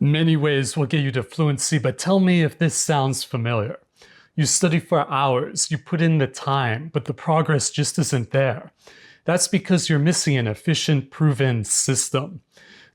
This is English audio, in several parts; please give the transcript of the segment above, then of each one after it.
Many ways will get you to fluency, but tell me if this sounds familiar. You study for hours, you put in the time, but the progress just isn't there. That's because you're missing an efficient, proven system.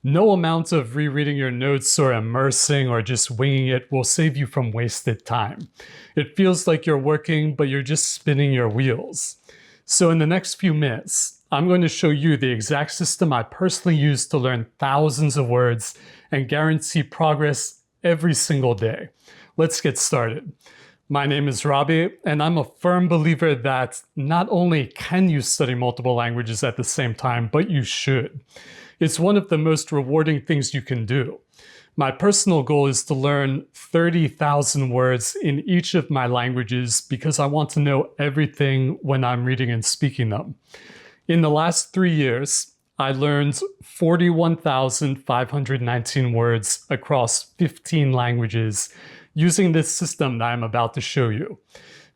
No amount of rereading your notes or immersing or just winging it will save you from wasted time. It feels like you're working, but you're just spinning your wheels. So in the next few minutes, I'm going to show you the exact system I personally use to learn thousands of words and guarantee progress every single day. Let's get started. My name is Robbie, and I'm a firm believer that not only can you study multiple languages at the same time, but you should. It's one of the most rewarding things you can do. My personal goal is to learn 30,000 words in each of my languages because I want to know everything when I'm reading and speaking them. In the last 3 years, I learned 41,519 words across 15 languages using this system that I'm about to show you.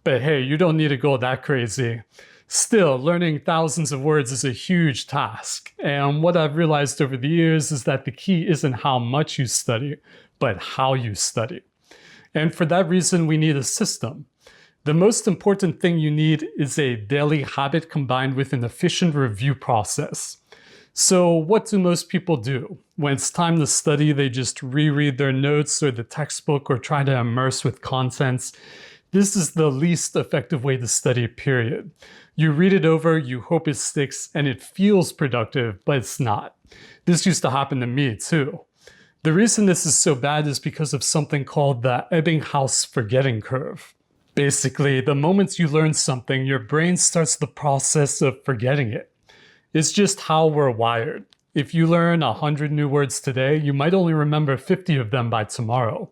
But hey, you don't need to go that crazy. Still, learning thousands of words is a huge task. And what I've realized over the years is that the key isn't how much you study, but how you study. And for that reason, we need a system. The most important thing you need is a daily habit combined with an efficient review process. So what do most people do? When it's time to study, they just reread their notes or the textbook or try to immerse with contents. This is the least effective way to study, period. You read it over, you hope it sticks, and it feels productive, but it's not. This used to happen to me too. The reason this is so bad is because of something called the Ebbinghaus forgetting curve. Basically, the moment you learn something, your brain starts the process of forgetting it. It's just how we're wired. If you learn 100 new words today, you might only remember 50 of them by tomorrow.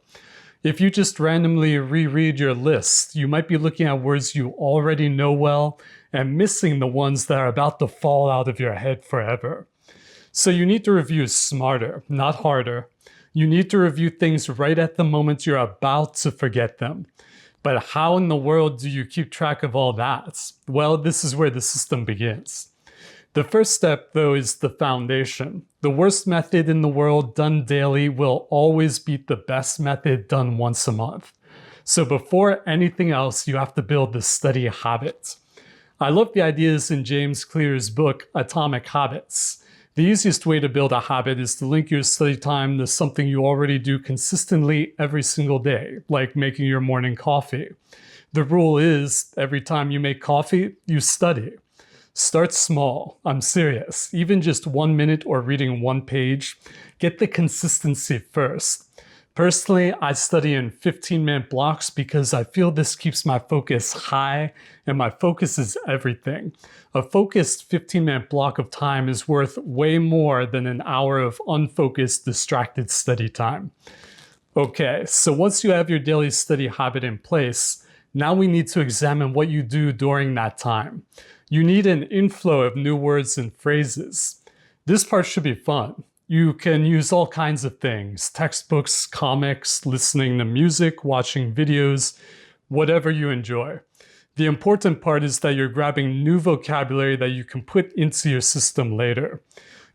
If you just randomly reread your list, you might be looking at words you already know well and missing the ones that are about to fall out of your head forever. So you need to review smarter, not harder. You need to review things right at the moment you're about to forget them. But how in the world do you keep track of all that? Well, this is where the system begins. The first step, though, is the foundation. The worst method in the world done daily will always beat the best method done once a month. So before anything else, you have to build the study habit. I love the ideas in James Clear's book, Atomic Habits. The easiest way to build a habit is to link your study time to something you already do consistently every single day, like making your morning coffee. The rule is, every time you make coffee, you study. Start small. I'm serious. Even just 1 minute or reading one page, get the consistency first. Personally, I study in 15-minute blocks because I feel this keeps my focus high, and my focus is everything. A focused 15-minute block of time is worth way more than an hour of unfocused, distracted study time. Okay, so once you have your daily study habit in place, now we need to examine what you do during that time. You need an inflow of new words and phrases. This part should be fun. You can use all kinds of things: textbooks, comics, listening to music, watching videos, whatever you enjoy. The important part is that you're grabbing new vocabulary that you can put into your system later.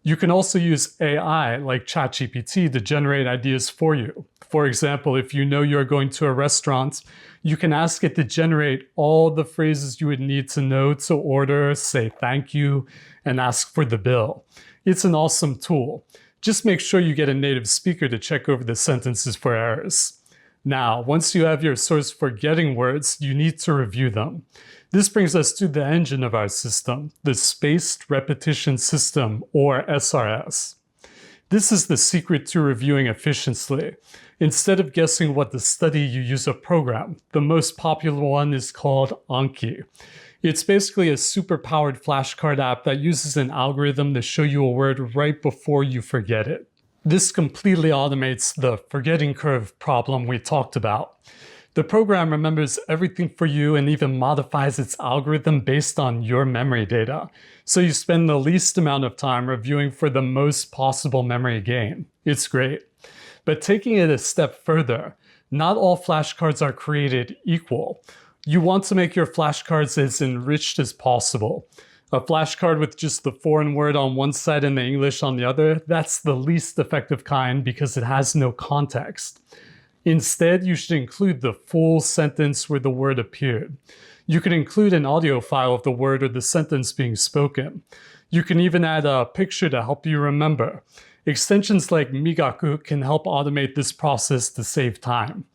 You can also use AI like ChatGPT to generate ideas for you. For example, if you know you're going to a restaurant, you can ask it to generate all the phrases you would need to know to order, say thank you, and ask for the bill. It's an awesome tool. Just make sure you get a native speaker to check over the sentences for errors. Now, once you have your source for getting words, you need to review them. This brings us to the engine of our system, the Spaced Repetition System, or SRS. This is the secret to reviewing efficiently. Instead of guessing what to study, you use a program. The most popular one is called Anki. It's basically a super-powered flashcard app that uses an algorithm to show you a word right before you forget it. This completely automates the forgetting curve problem we talked about. The program remembers everything for you and even modifies its algorithm based on your memory data. So you spend the least amount of time reviewing for the most possible memory gain. It's great. But taking it a step further, not all flashcards are created equal. You want to make your flashcards as enriched as possible. A flashcard with just the foreign word on one side and the English on the other, that's the least effective kind because it has no context. Instead, you should include the full sentence where the word appeared. You can include an audio file of the word or the sentence being spoken. You can even add a picture to help you remember. Extensions like Migaku can help automate this process to save time.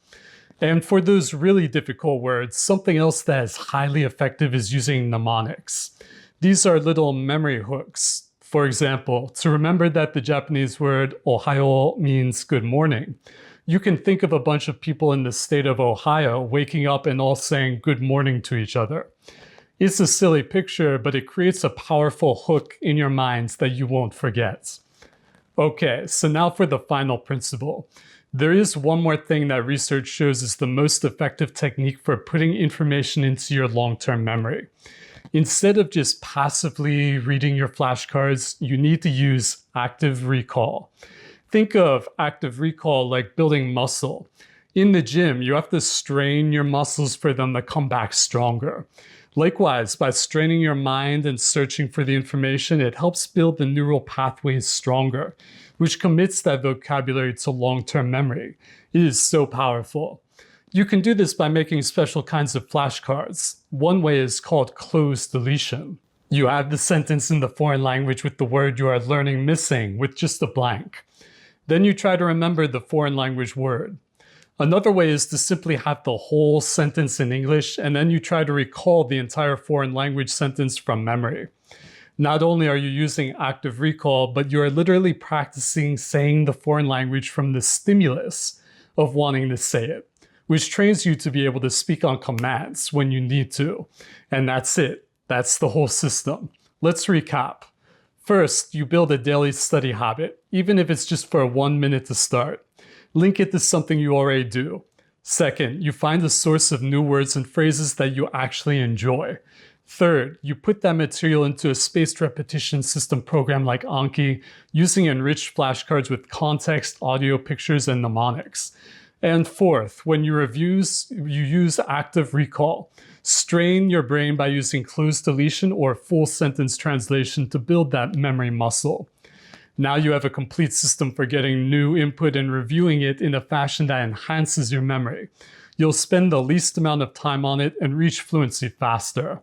And for those really difficult words, something else that is highly effective is using mnemonics. These are little memory hooks. For example, to remember that the Japanese word Ohayo means good morning, you can think of a bunch of people in the state of Ohio waking up and all saying good morning to each other. It's a silly picture, but it creates a powerful hook in your minds that you won't forget. Okay, so now for the final principle. There is one more thing that research shows is the most effective technique for putting information into your long-term memory. Instead of just passively reading your flashcards, you need to use active recall. Think of active recall like building muscle. In the gym, you have to strain your muscles for them to come back stronger. Likewise, by straining your mind and searching for the information, it helps build the neural pathways stronger, which commits that vocabulary to long-term memory. It is so powerful. You can do this by making special kinds of flashcards. One way is called closed deletion. You add the sentence in the foreign language with the word you are learning missing with just a blank. Then you try to remember the foreign language word. Another way is to simply have the whole sentence in English and then you try to recall the entire foreign language sentence from memory. Not only are you using active recall, but you are literally practicing saying the foreign language from the stimulus of wanting to say it, which trains you to be able to speak on commands when you need to. And that's it. That's the whole system. Let's recap. First, you build a daily study habit, even if it's just for 1 minute to start. Link it to something you already do. Second, you find a source of new words and phrases that you actually enjoy. Third, you put that material into a spaced repetition system program like Anki, using enriched flashcards with context, audio, pictures, and mnemonics. And fourth, when you reviews, you use active recall. Strain your brain by using closed deletion or full sentence translation to build that memory muscle. Now you have a complete system for getting new input and reviewing it in a fashion that enhances your memory. You'll spend the least amount of time on it and reach fluency faster.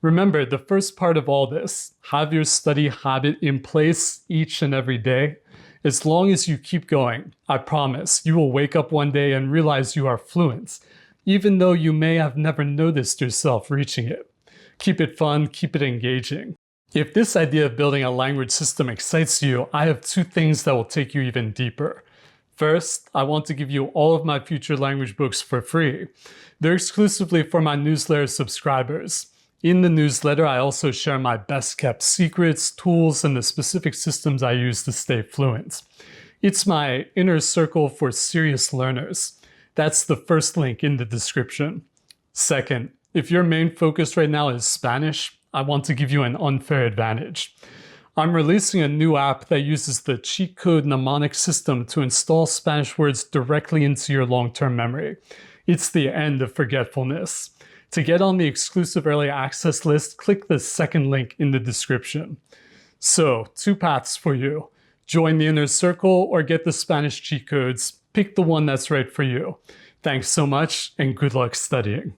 Remember, the first part of all this, have your study habit in place each and every day. As long as you keep going, I promise you will wake up one day and realize you are fluent, even though you may have never noticed yourself reaching it. Keep it fun, keep it engaging. If this idea of building a language system excites you, I have 2 things that will take you even deeper. First, I want to give you all of my future language books for free. They're exclusively for my newsletter subscribers. In the newsletter, I also share my best kept secrets, tools, and the specific systems I use to stay fluent. It's my inner circle for serious learners. That's the first link in the description. Second, if your main focus right now is Spanish, I want to give you an unfair advantage. I'm releasing a new app that uses the cheat code mnemonics system to install Spanish words directly into your long-term memory. It's the end of forgetfulness. To get on the exclusive early access list, click the second link in the description. So, 2 paths for you. Join the inner circle or get the Spanish cheat codes. Pick the one that's right for you. Thanks so much and good luck studying.